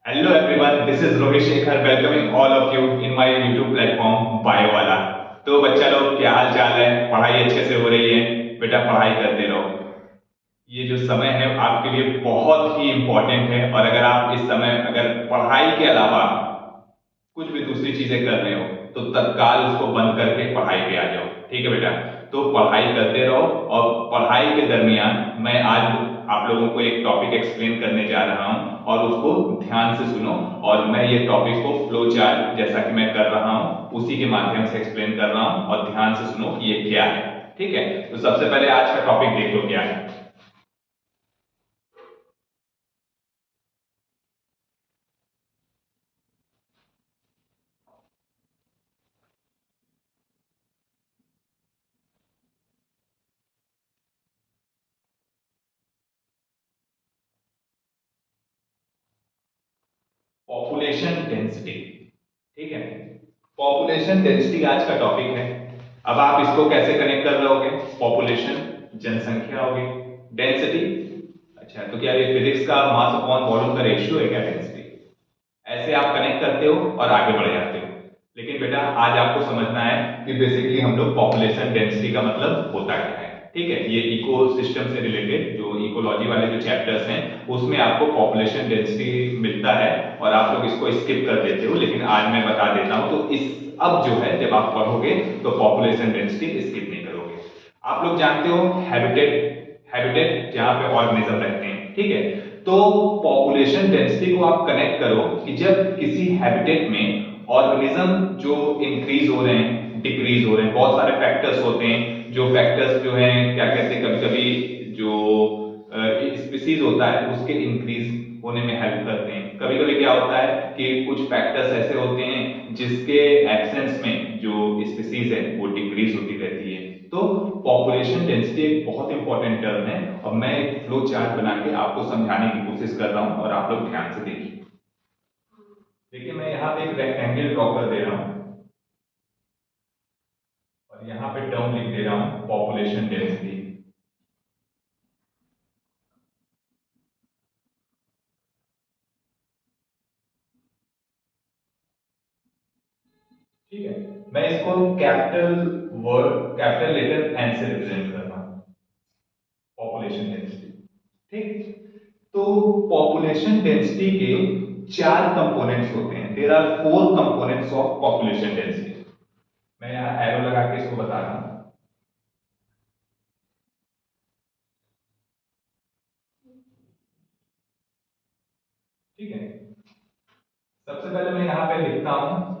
Hello everyone, this is Rohit Shekhar welcoming all of you in my YouTube platform bio वाला। तो बच्चा लोग क्या हाल चाल है? पढ़ाई अच्छे से हो रही है? बेटा पढ़ाई करते रहो। ये जो समय है आपके लिए बहुत ही इम्पोर्टेंट है और अगर आप इस समय अगर पढ़ाई के अलावा कुछ भी दूसरी चीजें कर रहे हो तो तत्काल उसको बंद करके पढ़ाई पे आ जाओ। ठीक है बेटा? तो पढ़ाई करते रहो और पढ़ाई के दरमियान मैं आज आप लोगों को एक टॉपिक एक्सप्लेन करने जा रहा हूं और उसको ध्यान से सुनो। और मैं ये टॉपिक को फ्लो चार्ट जैसा कि मैं कर रहा हूं उसी के माध्यम से एक्सप्लेन कर रहा हूं और ध्यान से सुनो कि ये क्या है। ठीक है? तो सबसे पहले आज का टॉपिक देख लो क्या है। Population density. ठीक है? पॉपुलेशन डेंसिटी आज का टॉपिक है। अब आप इसको कैसे कनेक्ट कर रहे पॉपुलेशन जनसंख्या होगी, डेंसिटी। अच्छा, तो क्या ये फिजिक्स का मास अपॉन वॉल्यूम का रेशियो है क्या डेंसिटी? ऐसे आप कनेक्ट करते हो और आगे बढ़ जाते हो। लेकिन बेटा आज आपको समझना है कि बेसिकली हम लोग पॉपुलेशन डेंसिटी का मतलब होता क्या है। ठीक है? ये इकोसिस्टम से रिलेटेड जो इकोलॉजी वाले जो चैप्टर्स हैं उसमें आपको पॉपुलेशन डेंसिटी मिलता है और आप लोग इसको स्किप कर देते हो, लेकिन आज मैं बता देता हूं तो इस अब जो है जब आप पढ़ोगे तो पॉपुलेशन डेंसिटी स्किप नहीं करोगे। आप लोग जानते हो हैबिटेट, हैबिटेट जहां पे ऑर्गेनिज्म रहते हैं। ठीक है? तो पॉपुलेशन डेंसिटी को आप कनेक्ट करो कि जब किसी हैबिटेट में ऑर्गेनिज्म जो इंक्रीज हो रहे हैं, डिक्रीज हो रहे हैं, बहुत सारे फैक्टर्स होते हैं जो फैक्टर्स जो हैं क्या कहते हैं, कभी कभी जो स्पीसीज होता है उसके इंक्रीज होने में हेल्प करते हैं। कभी कभी क्या होता है कि कुछ फैक्टर्स ऐसे होते हैं जिसके एब्सेंस में जो स्पीसीज है वो डिक्रीज होती रहती है। तो पॉपुलेशन डेंसिटी एक बहुत इंपॉर्टेंट टर्म है और मैं एक फ्लो चार्ट बना के आपको समझाने की कोशिश कर रहा हूं और आप लोग ध्यान से देखिए। देखिए मैं यहाँ पे एक रेक्टेंगल ड्रॉ कर दे रहा हूं और यहाँ पे टर्म लिख दे रहा हूं पॉपुलेशन डेंसिटी। ठीक है? मैं इसको capital word capital letter N से रिप्रेजेंट कर रहा हूं, पॉपुलेशन डेंसिटी। ठीक? तो पॉपुलेशन डेंसिटी के चार कंपोनेंट्स होते हैं। There are four components of population density. मैं यहाँ एरो लगा के इसको बता रहा हूं। ठीक है? सबसे पहले मैं यहां पे लिखता हूं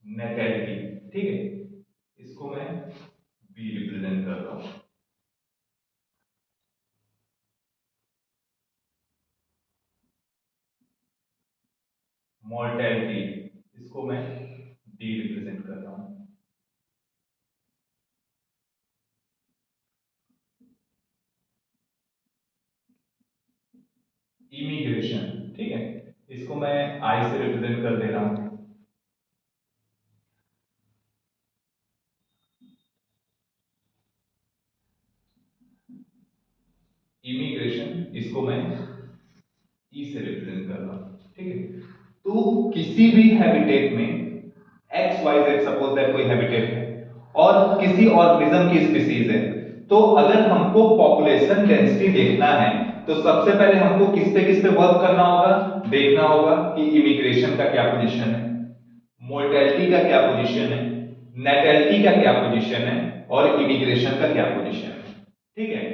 नेटेलिटी। ठीक है? इसको मैं बी रिप्रेजेंट कर रहा हूं। मोर्टेलिटी, इसको मैं डी रिप्रेजेंट कर रहा हूं। इमिग्रेशन, ठीक है, इसको मैं आई से रिप्रेजेंट कर दे रहा हूं। इमिग्रेशन, इसको मैं ई से रिप्रेजेंट कर रहा हूं। ठीक है? तो किसी भी हैबिटेट में X Y Z, suppose that कोई हैबिटेट है और किसी ऑर्गेनिज्म की स्पीसीज है, तो अगर हमको पॉपुलेशन डेंसिटी देखना है तो सबसे पहले हमको किस पे वर्क करना होगा, देखना होगा कि इमिग्रेशन का क्या पोजीशन है, मोर्टेलिटी का क्या पोजीशन है, नेटेलिटी का क्या पोजीशन है और इमिग्रेशन का क्या पोजीशन है। ठीक है?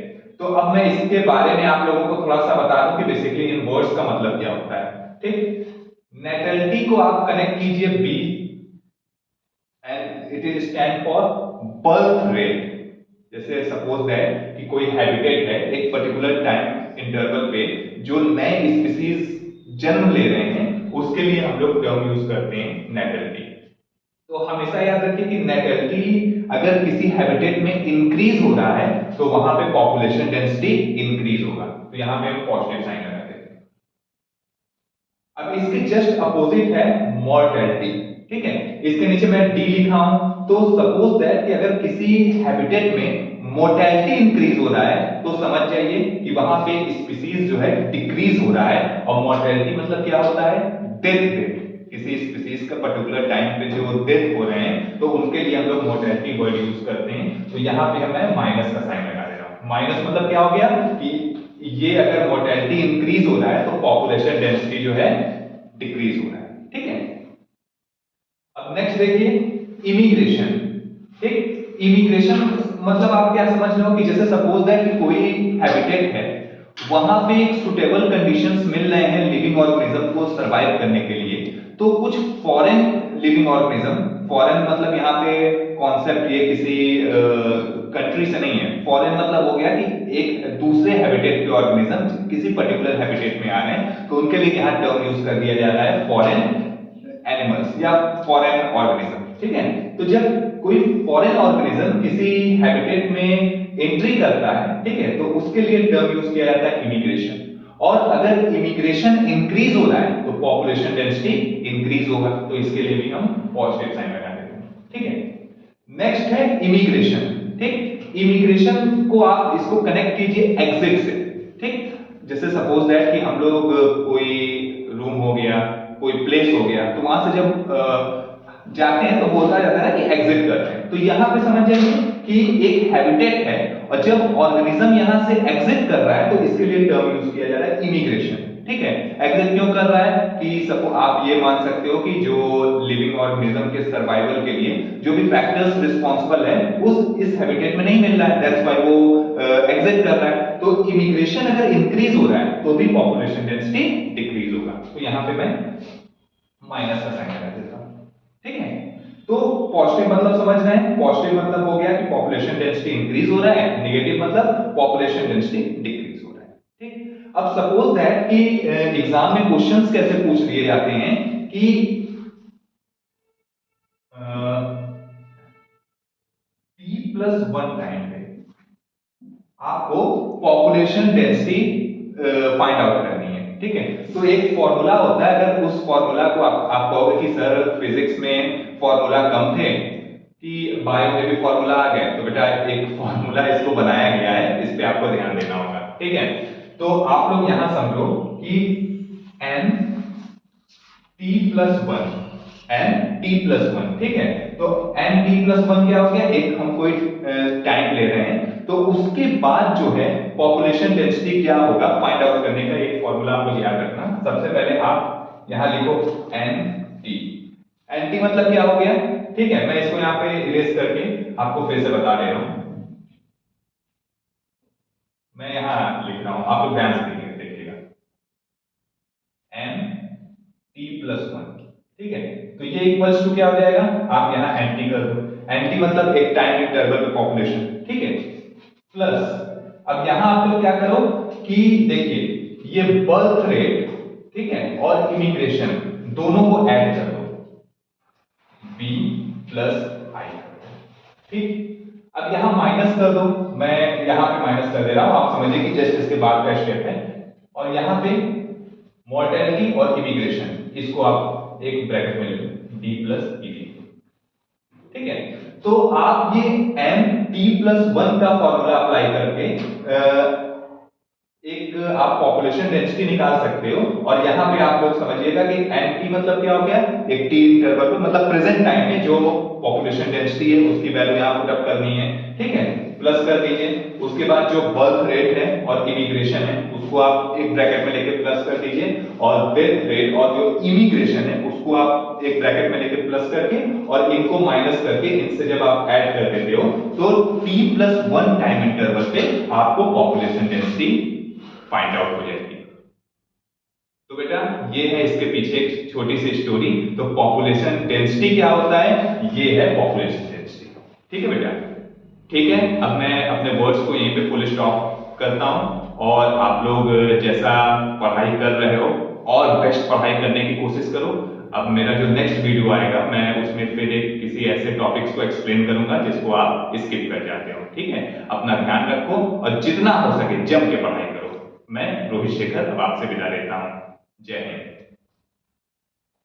तो अब मैं इसके बारे में आप लोगों को थोड़ा सा बता दूं कि बेसिकली इन वर्ड्स का मतलब क्या होता है। ठीक? नेटेलिटी को आप कनेक्ट कीजिए B and it is stand for birth rate. जैसे सपोज दैट कि कोई हैबिटेट है एक पर्टिकुलर टाइम इंटरवल पे जो नए स्पीसीज जन्म ले रहे हैं उसके लिए हम लोग टर्म यूज करते हैं नेटेलिटी। तो हमेशा याद रखिए कि नेटेलिटी अगर किसी हैबिटेट में इंक्रीज हो रहा है तो वहां पे पॉपुलेशन डेंसिटी इंक्रीज होगा। तो यहां पे हम पॉजिटिव साइन लगा देते हैं। अब इसके जस्ट अपोजिट है मॉर्टेलिटी। ठीक है? इसके नीचे मैं डी लिखा हूं। तो सपोज दैट कि अगर किसी हैबिटेट में मोर्टेलिटी इंक्रीज हो रहा है तो समझ जाइए कि वहां पे स्पीसीज जो है डिक्रीज हो रहा है। और मोर्टेलिटी मतलब क्या होता है, डेथ रेट। किसी स्पीसीज का पर्टिकुलर टाइम पे जो डेथ हो रहे हैं तो उनके लिए हम लोग मोर्टेलिटी वर्ड यूज करते हैं। तो यहाँ पे मैं माइनस का साइन लगा दे रहा हूं। माइनस मतलब क्या हो गया कि ये अगर मोर्टेलिटी इंक्रीज हो रहा है तो पॉपुलेशन डेंसिटी जो है डिक्रीज हो रहा है। ठीक है, अब नेक्स्ट देखिए इमिग्रेशन। ठीक, इमिग्रेशन मतलब आप क्या समझ रहे हो कि जैसे सपोज दैट कि कोई हैबिटेट है, वहां पे एक सुटेबल कंडीशंस मिल रहे हैं लिविंग ऑर्गेनिज्म को सरवाइव करने के लिए, तो कुछ फॉरेन लिविंग ऑर्गेनिज्म, फॉरेन मतलब यहाँ पे कॉन्सेप्ट ये किसी कंट्री से नहीं है। फॉरेन मतलब हो गया कि एक दूसरे हैबिटेट के ऑर्गेनिज्म किसी पर्टिकुलर हैबिटेट में आ रहे हैं, तो उनके लिए यहाँ टर्म यूज कर दिया जा रहा है फॉरेन एनिमल्स या फॉरेन ऑर्गेनिज्म। ठीक है, तो जब कोई फॉरेन ऑर्गेनिज्म किसी हैबिटेट में एंट्री करता है, ठीक है, तो उसके लिए टर्म यूज किया जाता है इमिग्रेशन। और अगर इमिग्रेशन इंक्रीज हो रहा है तो पॉपुलेशन डेंसिटी इंक्रीज होगा, तो इसके लिए भी हम पॉजिटिव साइन लगा देते हैं। ठीक है, नेक्स्ट है इमिग्रेशन। ठीक, इमिग्रेशन को आप इसको कनेक्ट कीजिए एग्जिट से। ठीक, जैसे सपोज दैट कि हम लोग कोई रूम हो गया, कोई प्लेस हो गया, तो वहां से जब जाते हैं तो बोला जाता है ना कि एग्जिट करते हैं। तो यहां पे समझ जाइए कि एक हैबिटेट है और जब ऑर्गेनिज्म यहां से एग्जिट कर रहा है तो इसके लिए टर्म यूज किया जा रहा है इमिग्रेशन। ठीक है, एग्जिट क्यों कर रहा है कि सब आप ये मान सकते हो कि जो लिविंग ऑर्गेनिज्म के सर्वाइवल के लिए जो भी फैक्टर्स रिस्पांसिबल है उस इस हैबिटेट में नहीं मिल रहा है, दैट्स व्हाई वो एग्जिट कर रहा है। तो इमिग्रेशन अगर इंक्रीज हो रहा है तो भी पॉपुलेशन डेंसिटी डिक्रीज होगा। तो यहां पे मैं माइनस का साइन लगा देता हूं। ठीक है, तो पॉजिटिव मतलब समझ रहे हैं, पॉजिटिव मतलब हो गया कि पॉपुलेशन डेंसिटी इंक्रीज हो रहा है, नेगेटिव मतलब पॉपुलेशन डेंसिटी डिक्रीज हो रहा है। ठीक, अब सपोज दैट कि एग्जाम में क्वेश्चंस कैसे पूछ लिए जाते हैं कि t+1 टाइम पे आपको पॉपुलेशन डेंसिटी फाइंड आउट करनी है। ठीक है, तो एक फॉर्मूला होता है, अगर उस फॉर्मूला को आप कहोगे कि सर फिजिक्स में फॉर्मूला कम थे कि बायो में भी फॉर्मूला आ गए, तो बेटा एक फॉर्मूला इसको बनाया गया है, इस पे आपको ध्यान देना होगा। ठीक है, तो आप लोग यहां समझो कि n t+1 n t+1। ठीक है, तो n t+1 क्या हो गया, एक हम कोई टाइम ले रहे हैं, तो उसके बाद जो है पॉपुलेशन डेंसिटी क्या होगा फाइंड आउट करने का एक फॉर्मूला आप लोग याद रखना। सबसे पहले आप यहां लिखो nt। nt मतलब क्या हो गया, ठीक है, मैं इसको यहां पे इरेज करके आपको फिर से बता दे रहा हूं। मैं यहां लिख रहा हूं, आप लोग ध्यान से देखिएगा, n t+1। ठीक है, तो ये इक्वल्स टू क्या हो जाएगा, आप यहां nt कर दो, nt मतलब एक टाइम इंटरवल पे पॉपुलेशन। ठीक है, प्लस अब यहां आप लोग क्या करो कि देखिए ये बर्थ रेट, ठीक है, और इमिग्रेशन दोनों को ऐड कर दो, b प्लस i। ठीक, अब यहां माइनस कर दो, मैं यहां पे माइनस कर दे रहा हूं, आप समझिए कि जस्ट इसके बाद का स्टेप है। और यहां पे मॉर्टेलिटी और इमिग्रेशन, इसको आप एक ब्रैकेट में ले लो, d प्लस ed। ठीक है, तो आप ये n t+1 का फॉर्मूला अप्लाई करके एक आप पॉपुलेशन डेंसिटी निकाल सकते हो। और यहां पे आप लोग समझिएगा कि nt मतलब क्या हो गया, एक t इंटरवल पे मतलब प्रेजेंट टाइम में जो पॉपुलेशन डेंसिटी है उसकी वैल्यू यहां पुट अप करनी है। ठीक है, प्लस कर दीजिए, उसके बाद जो बर्थ रेट है और इमिग्रेशन है उसको आप एक ब्रैकेट में लेके प्लस कर दीजिए, और डेथ रेट और जो इमिग्रेशन है उसको आप एक ब्रैकेट में लेके प्लस करके और इनको माइनस करके इनसे जब आप ऐड कर देते हो तो t+1 टाइम इंटरवल पे आपको पॉपुलेशन डेंसिटी फाइंड आउट हो जाएगी। तो बेटा ये है इसके पीछे एक छोटी सी स्टोरी। तो पॉपुलेशन डेंसिटी क्या होता है, ये है पॉपुलेशन डेंसिटी। ठीक है बेटा, ठीक है, अब मैं अपने वर्ड्स को यहीं पे फुल स्टॉप करता हूं, और आप लोग जैसा पढ़ाई कर रहे हो और बेस्ट पढ़ाई करने की कोशिश करो। अब मेरा जो नेक्स्ट वीडियो आएगा मैं उसमें फिर एक किसी ऐसे टॉपिक्स को एक्सप्लेन करूंगा जिसको आप स्किप कर जाते हो। ठीक है, अपना ध्यान रखो और जितना हो सके जम के पढ़ाई करो। मैं रोहित शेखर अब आपसे विदा लेता हूं। जय हिंद।